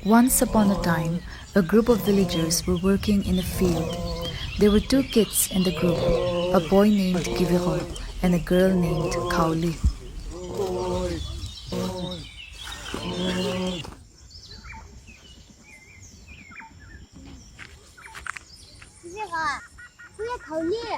Once upon a time, a group of villagers were working in a field. There were two kids in the group, a boy named Kivigho and a girl named Khauli. Khauli,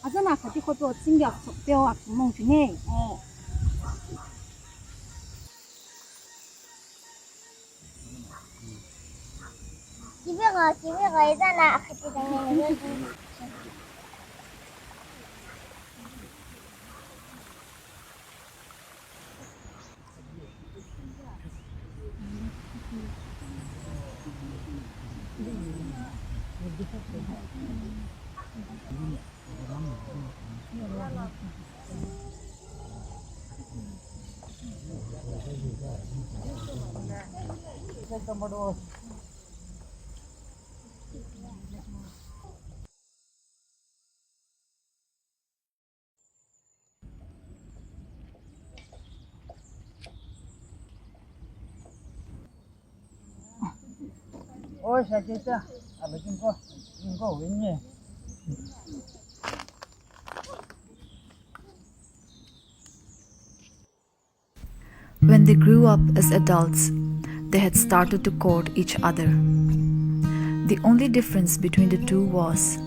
아저나 같이 거도 챙겨 배워 먹 중에. Kivigho 있잖아. 같이 다니는 거. When they grew up as adults, they had started to court each other. The only difference between the two was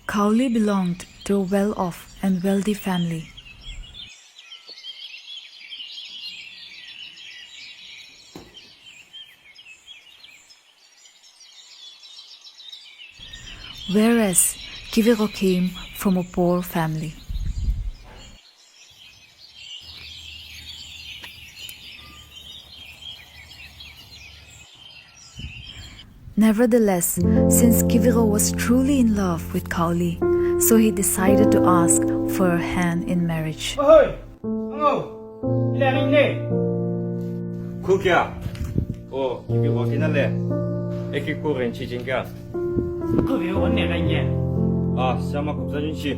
Khauli belonged to a well-off and wealthy family. Whereas Kivigho came from a poor family. Nevertheless, since Kivigho was truly in love with Khauli, so he decided to ask for her hand in marriage. Kukia, oh, if you walk in a lane, Ekikurin Chijinga. Ah, sama Kupzajinshi.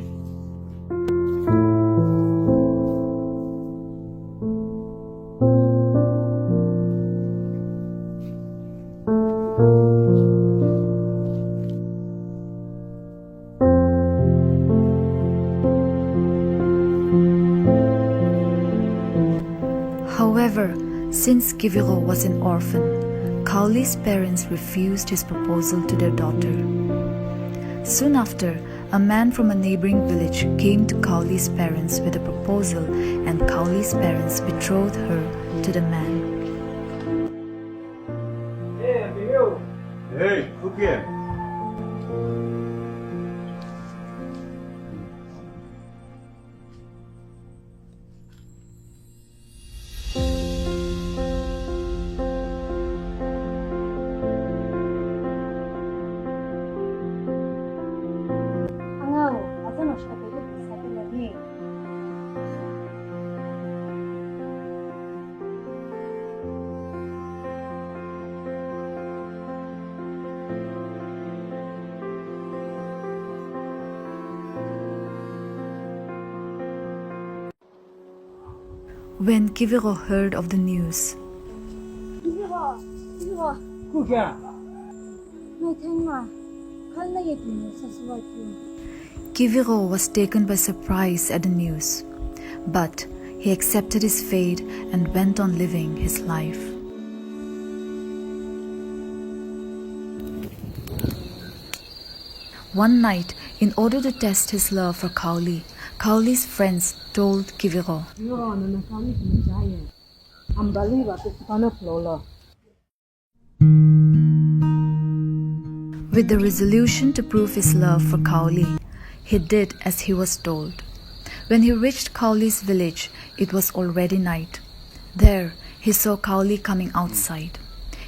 However, since Kivigho was an orphan, Khauli's parents refused his proposal to their daughter. Soon after, a man from a neighboring village came to Khauli's parents with a proposal, and Khauli's parents betrothed her to the man. Hey, Kukia. When Kivigho heard of the news, Kivigho, Kukia. mày thân mà, 칼라에 비는 사수와이요. Kivigho was taken by surprise at the news, but he accepted his fate and went on living his life. One night, in order to test his love for Khauli, Khauli's friends told Kivigho, with the resolution to prove his love for Khauli, he did as he was told. When he reached Khauli's village, it was already night. There, he saw Khauli coming outside.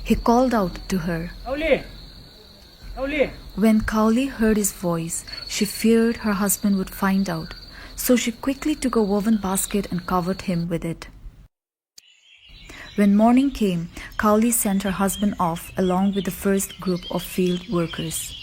He called out to her. Khauli! Khauli! When Khauli heard his voice, she feared her husband would find out, so she quickly took a woven basket and covered him with it. When morning came, Khauli sent her husband off along with the first group of field workers.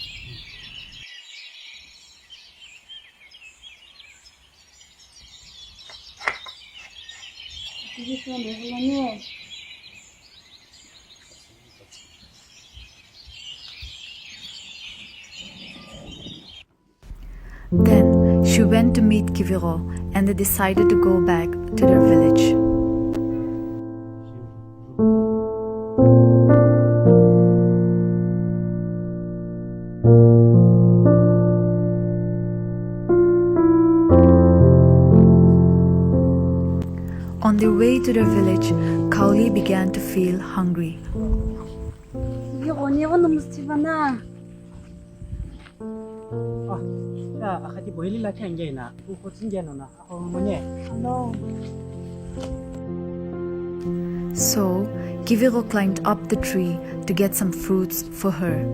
Then she went to meet Kivigho and they decided to go back to their village. On their way to their village, Khauli began to feel hungry. 이거 언니가 너무 스티브나. 자, 아카디 보일라 캔게나. 우코친게노나. 어머니. Hello. So, Kivigho climbed up the tree to get some fruits for her.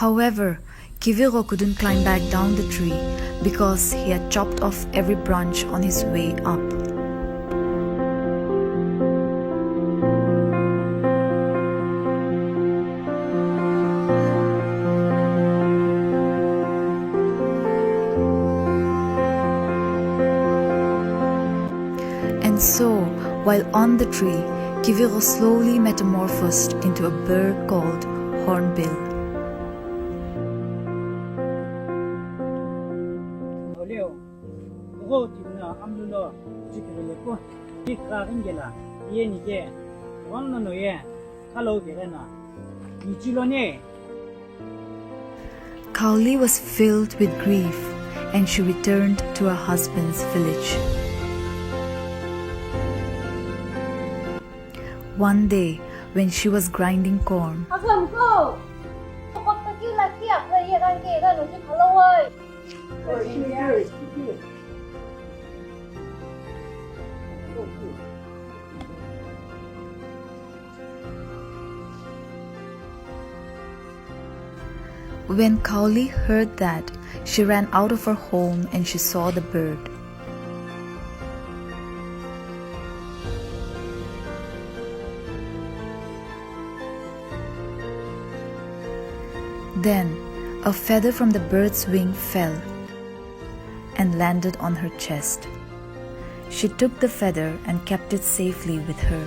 However, Kivigho couldn't climb back down the tree because he had chopped off every branch on his way up. And so, while on the tree, Kivigho slowly metamorphosed into a bird called Hornbill. 그거 뒤나 암룰로 지키려고 이 가긴게라 이게 원노노에 칼로게나 이치로네. Khauli was filled with grief and she returned to her husband's village. One day, when she was grinding corn, when Khauli heard that, she ran out of her home and she saw the bird. Then, a feather from the bird's wing fell and landed on her chest. She took the feather and kept it safely with her.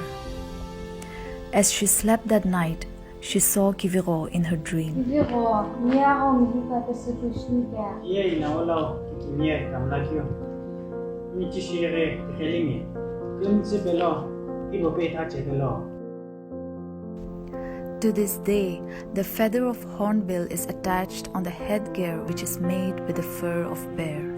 As she slept that night, she saw Kivigho in her dream. 이거 니하고 미리가 됐을 것인데. 예 나올라 기미에 감나키요. 미치시레 헬링이 금스벨로 이보베타 제벨로. To this day, the feather of hornbill is attached on the headgear which is made with the fur of bear.